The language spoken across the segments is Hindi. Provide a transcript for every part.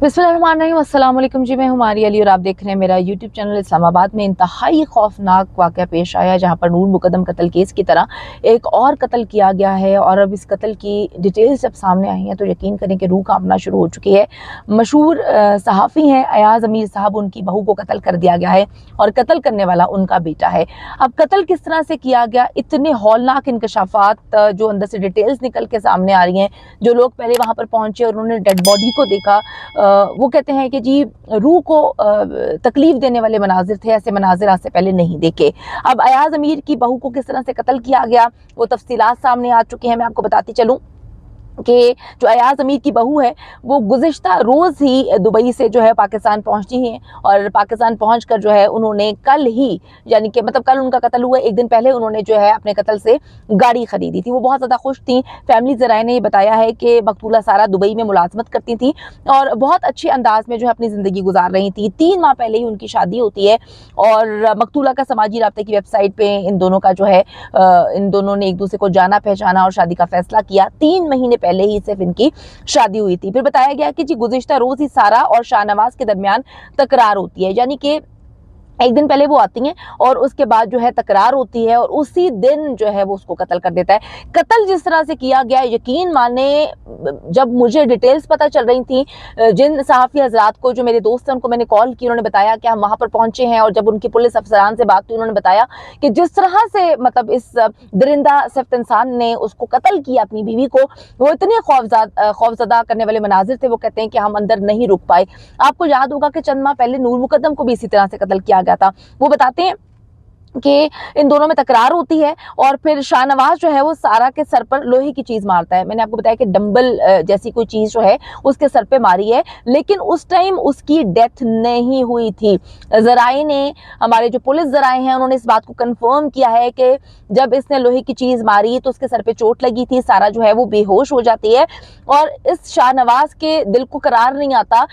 बिस्मिल्लाहिर्रहमानिर्रहीम, अस्सलाम वालेकुम जी। मैं हूं मारिया अली और आप देख रहे हैं मेरा यूट्यूब चैनल। इस्लामाबाद में इंतहाई खौफनाक वाक़या पेश आया जहां पर नूर मुकद्दम कत्ल केस की तरह एक और कत्ल किया गया है और अब इस कत्ल की डिटेल्स जब सामने आई हैं तो यकीन करें कि रूह कांपना शुरू हो चुकी है। मशहूर सहाफ़ी हैं अयाज़ अमीर साहब, उनकी बहू को कत्ल कर दिया गया है और कत्ल करने वाला उनका बेटा है। अब कत्ल किस तरह से किया गया, इतने हौलनाक इंकशाफात जो अंदर से डिटेल्स निकल के सामने आ रही हैं। जो लोग पहले वहाँ पर पहुँचे और उन्होंने डेड बॉडी को देखा, वो कहते हैं कि जी रूह को तकलीफ देने वाले मनाजिर थे, ऐसे मनाजिर आज से पहले नहीं देखे। अब अयाज़ अमीर की बहू को किस तरह से कत्ल किया गया वो तफसीलात सामने आ चुकी हैं। मैं आपको बताती चलूँ कि जो अयाज़ अमीर की बहू है वो गुज़िश्ता रोज़ ही दुबई से जो है पाकिस्तान पहुंची हैं और पाकिस्तान पहुंचकर जो है उन्होंने कल ही, यानी कि मतलब कल उनका कत्ल हुआ, एक दिन पहले उन्होंने जो है अपने कत्ल से गाड़ी ख़रीदी थी। वो बहुत ज़्यादा खुश थी। फैमिली ज़राए ने ये बताया है कि मकतूला सारा दुबई में मुलाजमत करती थी और बहुत अच्छे अंदाज में जो है अपनी ज़िंदगी गुजार रही थी। 3 माह पहले ही उनकी शादी होती है और मकतूला का समाजी राब्ते की वेबसाइट पर इन दोनों का जो है इन दोनों ने एक दूसरे को जाना पहचाना और शादी का फैसला किया। 3 महीने पहले ही सिर्फ इनकी शादी हुई थी। फिर बताया गया कि जी गुज़िश्ता रोज ही सारा और शाहनवाज के दरमियान तकरार होती है, यानी कि एक दिन पहले वो आती हैं और उसके बाद जो है तकरार होती है और उसी दिन जो है वो उसको कत्ल कर देता है। कत्ल जिस तरह से किया गया, यकीन माने जब मुझे डिटेल्स पता चल रही थी, जिन सहाफ़ी हजरात को जो मेरे दोस्त हैं उनको मैंने कॉल की, उन्होंने बताया कि हम वहाँ पर पहुँचे हैं और जब उनकी पुलिस अफसरान से बात हुई उन्होंने बताया कि जिस तरह से मतलब इस दरिंदा सिफ्त इंसान ने उसको कत्ल किया अपनी बीवी को, वो इतने खौफजदा करने वाले मनाजिर थे। वो कहते हैं कि हम अंदर नहीं रुक पाए। आपको याद होगा कि चंद माह पहले नूर मुकद्दम को भी इसी तरह से कत्ल किया गया था। वो बताते हैं कि इन दोनों में तकरार होती है और फिर शाहनवाज जो है वो सारा के सर पर लोहे की चीज मारता है। मैंने आपको बताया कि डंबल जैसी कोई चीज जो है उसके सर पे मारी है, लेकिन उस टाइम उसकी डेथ नहीं हुई थी। जराए ने, हमारे जो पुलिस जराए हैं, उन्होंने इस बात को कंफर्म किया है कि जब इसने लोहे की चीज मारी तो उसके सर पे चोट लगी थी। सारा जो है वो बेहोश हो जाती है और इस शाहनवाज के दिल को करार नहीं आता।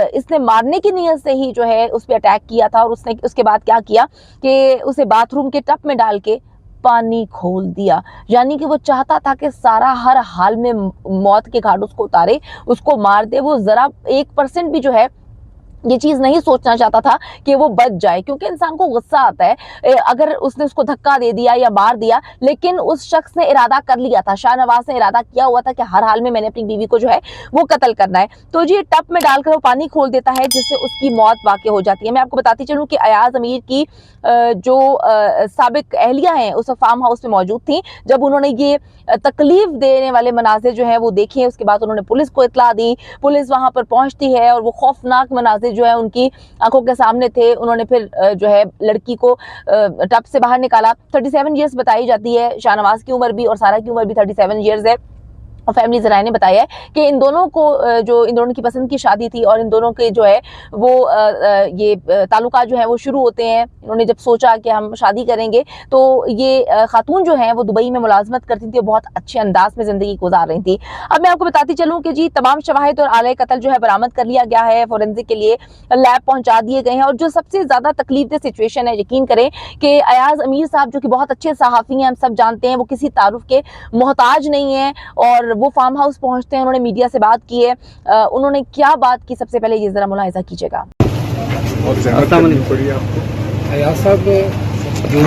इसने मारने की नीयत से ही जो है उस पर अटैक किया था और उसने उसके बाद क्या किया कि उसे बाथरूम के टब में डाल के पानी खोल दिया। यानी कि वो चाहता था कि सारा हर हाल में मौत के घाट उसको उतारे, उसको मार दे। वो जरा 1% भी जो है ये चीज नहीं सोचना चाहता था कि वो बच जाए, क्योंकि इंसान को गुस्सा आता है अगर उसने उसको धक्का दे दिया या मार दिया। लेकिन उस शख्स ने इरादा कर लिया था, शाहनवाज ने इरादा किया हुआ था कि हर हाल में मैंने अपनी बीवी को जो है वो कत्ल करना है। तो जी टब में डालकर वो पानी खोल देता है जिससे उसकी मौत वाक़ई हो जाती है। मैं आपको बताती चलूँ कि अयाज़ अमीर की जो साबिक अहलिया हैं उस फार्म हाउस में मौजूद थी जब उन्होंने ये तकलीफ देने वाले मनाजिर जो है वो देखे। उसके बाद उन्होंने पुलिस को इतला दी, पुलिस वहां पर पहुंचती है और वो खौफनाक मनाजिर जो है उनकी आंखों के सामने थे। उन्होंने फिर जो है लड़की को टब से बाहर निकाला। 37 ईयर्स बताई जाती है शाहनवाज की उम्र भी और सारा की उम्र भी 37 ईयर्स है। और फैमिली जराए ने बताया है कि इन दोनों को जो इन दोनों की पसंद की शादी थी और इन दोनों के जो है वो ये ताल्लुकात जो है वो शुरू होते हैं। इन्होंने जब सोचा कि हम शादी करेंगे तो ये खातून जो है वो दुबई में मुलाजमत करती थी और बहुत अच्छे अंदाज में ज़िंदगी गुजार रही थी। अब मैं आपको बताती चलूँ कि जी तमाम शवाहिद और आले कत्ल जो है बरामद कर लिया गया है, फोरेंसिक के लिए लैब पहुँचा दिए गए हैं। और जो सबसे ज़्यादा तकलीफदेह सिचुएशन है, यकीन करें कि अयाज़ अमीर साहब जो कि बहुत अच्छे सहाफ़ी हैं, हम सब जानते हैं, वो किसी तारुफ के मोहताज नहीं है और वो फार्म हाउस पहुंचते हैं। उन्होंने मीडिया से बात की है। उन्होंने क्या बात की, सबसे पहले ये जरा मुलाहिजा कीजिएगा। अयाज़ साहब, जो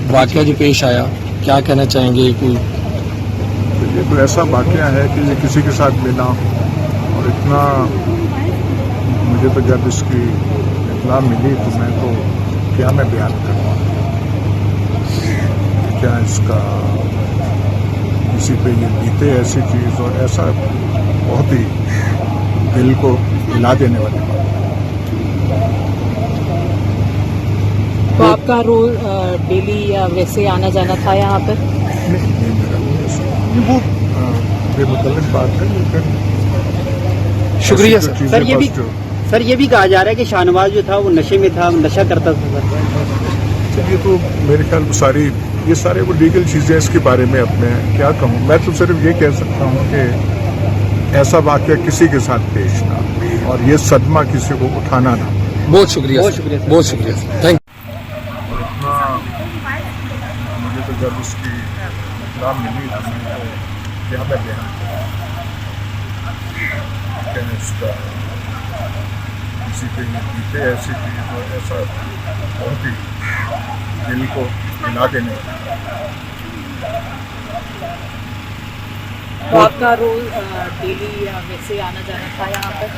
वाकया जो पेश आया, क्या कहना चाहेंगे? कोई ये तो ऐसा वाकया है कि ये किसी के साथ मिला और इतना, मुझे तो जब इसकी इत्तला मिली तो मैं तो क्या मैं बयान करूँ, क्या इसका किसी पे ये बीते ऐसी चीज़ और ऐसा बहुत ही दिल को हिला देने वाली बात। तो आपका रोज डेली या वैसे आना जाना था यहाँ पर? वो बेमुतल्लिक बात है, लेकिन शुक्रिया सर। ये भी कहा जा रहा है कि शाहनवाज जो था वो नशे में था, नशा करता था सर। ये तो मेरे ख्याल में ये सारे वो लीगल चीज़ें इसके बारे में अपने क्या कहूँ। मैं तो सिर्फ ये कह सकता हूँ कि ऐसा वाक़या किसी के साथ पेश ना और ये सदमा किसी को उठाना ना। बहुत शुक्रिया, बहुत शुक्रिया, थैंक यू। मुझे तो जब इसकी इत्तला मिली तो क्या मैं बयान करूं। क्या है उसका, किसी पे ये बीते ऐसी थी तो ऐसा बहुत ही दिल को हिला देने वाला। तो आपका रोज डेली या वैसे आना जाना था यहाँ पर?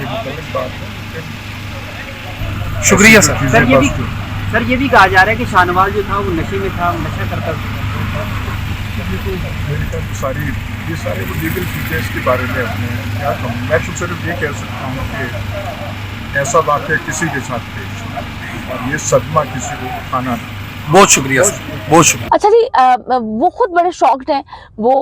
ये मुतल्लिक बात है, लेकिन शुक्रिया सर। चीज़ें सर ये भी बस जो- सर ये भी कहा जा रहा है कि शाहनवाज जो था वो नशे में था, नशा करता था। मेरे ख्याल ये सारी वो लीगल चीज़ें इसके बारे में अपने क्या कहूँ, मैं तो सिर्फ ये कह सकता हूँ कि ऐसा वाक़या किसी के साथ पेश ना हो और ये सदमा किसी को उठाना ना। बहुत शुक्रिया सर, बहुत शुक्रिया। अच्छा जी, वो खुद बड़े शॉक्ड हैं, वो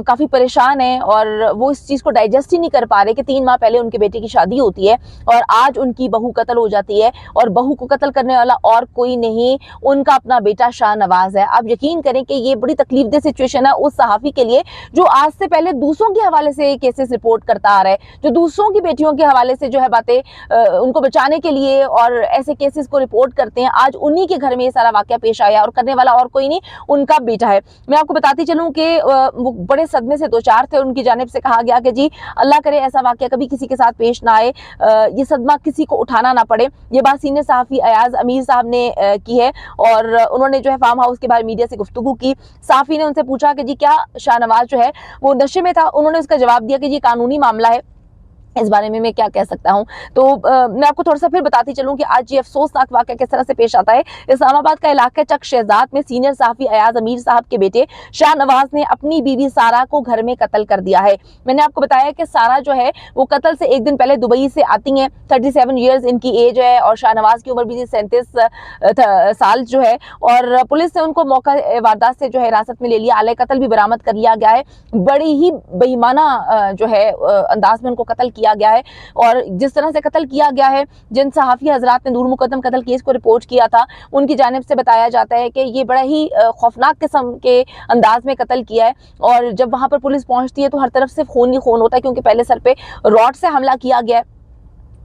काफ़ी परेशान हैं और वो इस चीज़ को डाइजेस्ट ही नहीं कर पा रहे कि 3 माह पहले उनके बेटे की शादी होती है और आज उनकी बहू कत्ल हो जाती है और बहू को कत्ल करने वाला और कोई नहीं, उनका अपना बेटा शाहनवाज है। आप यकीन करें कि ये बड़ी तकलीफदेह सिचुएशन है उस सहाफ़ी के लिए जो आज से पहले दूसरों के हवाले से केसेस रिपोर्ट करता आ रहा है, जो दूसरों की बेटियों के हवाले से जो है बातें उनको बचाने के लिए और ऐसे केसेस को रिपोर्ट करते हैं। आज उन्हीं के घर में ये सारा वाक़या पेश आया और करने वाला और कोई नहीं, उनका बेटा है। मैं आपको बताती चलूं कि वो बड़े सदमे से दो चार थे। उनकी जानिब से कहा गया कि जी अल्लाह करे ऐसा वाकया कभी किसी के साथ पेश ना आए, ये सदमा किसी को उठाना ना पड़े। ये बात सीनियर सहाफ़ी अयाज अमीर साहब ने की है और उन्होंने जो है फार्म हाउस के बाहर मीडिया से गुफ्तगू की। सहाफ़ी ने उनसे पूछा कि जी क्या शाहनवाज जो है वो नशे में था? उन्होंने उसका जवाब दिया कि जी कानूनी मामला है, इस बारे में मैं क्या कह सकता हूं। तो मैं आपको थोड़ा सा फिर बताती चलूं कि आज ये अफसोसनाक वाकया किस तरह से पेश आता है। इस्लामाबाद का इलाका चक शहजाद में सीनियर सहाफ़ी अयाज अमीर साहब के बेटे शाहनवाज ने अपनी बीवी सारा को घर में कत्ल कर दिया है। मैंने आपको बताया कि सारा जो है वो कत्ल से एक दिन पहले दुबई से आती हैं। 37 ईयर्स इनकी एज है और शाहनवाज की उम्र भी 37 साल जो है और पुलिस ने उनको मौका वारदात से जो है हिरासत में ले लिया। आले कत्ल भी बरामद कर लिया गया है। बड़ी ही बेईमाना जो है अंदाज में उनको कत्ल किया गया है और जिस तरह से कत्ल किया गया है, जिन सहाफ़ी हजरात ने नूर मुकद्दम कत्ल केस को रिपोर्ट किया था उनकी जानिब से बताया जाता है कि ये बड़ा ही खौफनाक किस्म के अंदाज में कत्ल किया है और जब वहां पर पुलिस पहुंचती है तो हर तरफ से खून ही खून होता है क्योंकि पहले सर पे रॉड से हमला किया गया है।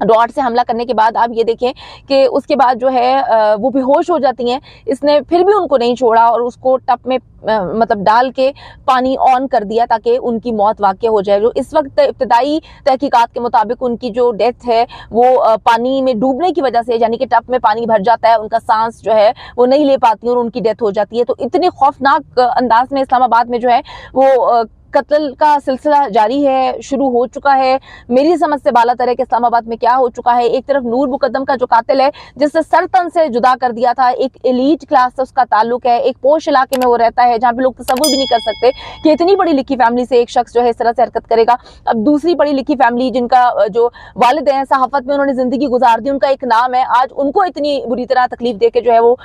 रॉड से हमला करने के बाद आप ये देखें कि उसके बाद जो है वो बेहोश हो जाती हैं। इसने फिर भी उनको नहीं छोड़ा और उसको टब में मतलब डाल के पानी ऑन कर दिया ताकि उनकी मौत वाक़ई हो जाए। जो इस वक्त इब्तदाई तहकीकात के मुताबिक उनकी जो डेथ है वो पानी में डूबने की वजह से, यानी कि टब में पानी भर जाता है, उनका सांस जो है वो नहीं ले पाती और उनकी डेथ हो जाती है। तो इतने खौफनाक अंदाज में इस्लामाबाद में जो है वो कत्ल का सिलसिला जारी है, शुरू हो चुका है। मेरी समझ से बाला तरह के इस्लामाबाद में क्या हो चुका है, एक तरफ नूर मुकद्दम का जो कातिल है जिससे सर तन से जुदा कर दिया था, एक एलीट क्लास से उसका ताल्लुक है, एक पोश इलाके में वो रहता है जहाँ पे लोग तसव्वुर भी नहीं कर सकते कि इतनी बड़ी लिखी फैमिली से एक शख्स जो है इस तरह से हरकत करेगा। अब दूसरी बड़ी लिखी फैमिली जिनका जो वालिद हैं सहाफत में उन्होंने जिंदगी गुजार दी, उनका एक नाम है, आज उनको इतनी बुरी तरह तकलीफ दे के जो है वो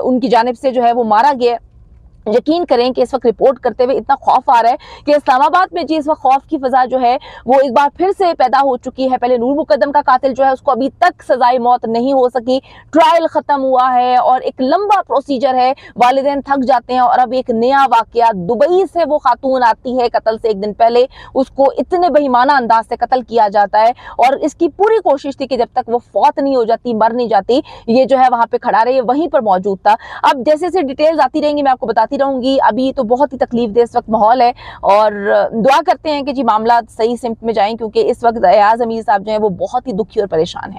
उनकी जानिब से जो है वो मारा गया। यकीन करें कि इस वक्त रिपोर्ट करते हुए इतना खौफ आ रहा है कि इस्लामाबाद में जी इस वक्त खौफ की फजा जो है वो एक बार फिर से पैदा हो चुकी है। पहले नूर मुकद्दम का कातिल जो है उसको अभी तक सजाए मौत नहीं हो सकी, ट्रायल खत्म हुआ है और एक लंबा प्रोसीजर है, वालिदैन थक जाते हैं और अब एक नया वाकया दुबई से वो खातून आती है कत्ल से एक दिन पहले, उसको इतने बेईमाना अंदाज से कत्ल किया जाता है और इसकी पूरी कोशिश थी कि जब तक वो फौत नहीं हो जाती, मर नहीं जाती, ये जो है वहां पे खड़ा रहे, वहीं पर मौजूद था। अब जैसे जैसे डिटेल्स आती रहेंगी मैं आपको बताती रहूंगी। अभी तो बहुत ही तकलीफदेह इस वक्त माहौल है और दुआ करते हैं कि जी मामला सही सिमत में जाएं क्योंकि इस वक्त अयाज अमीर साहब जो है वो बहुत ही दुखी और परेशान है।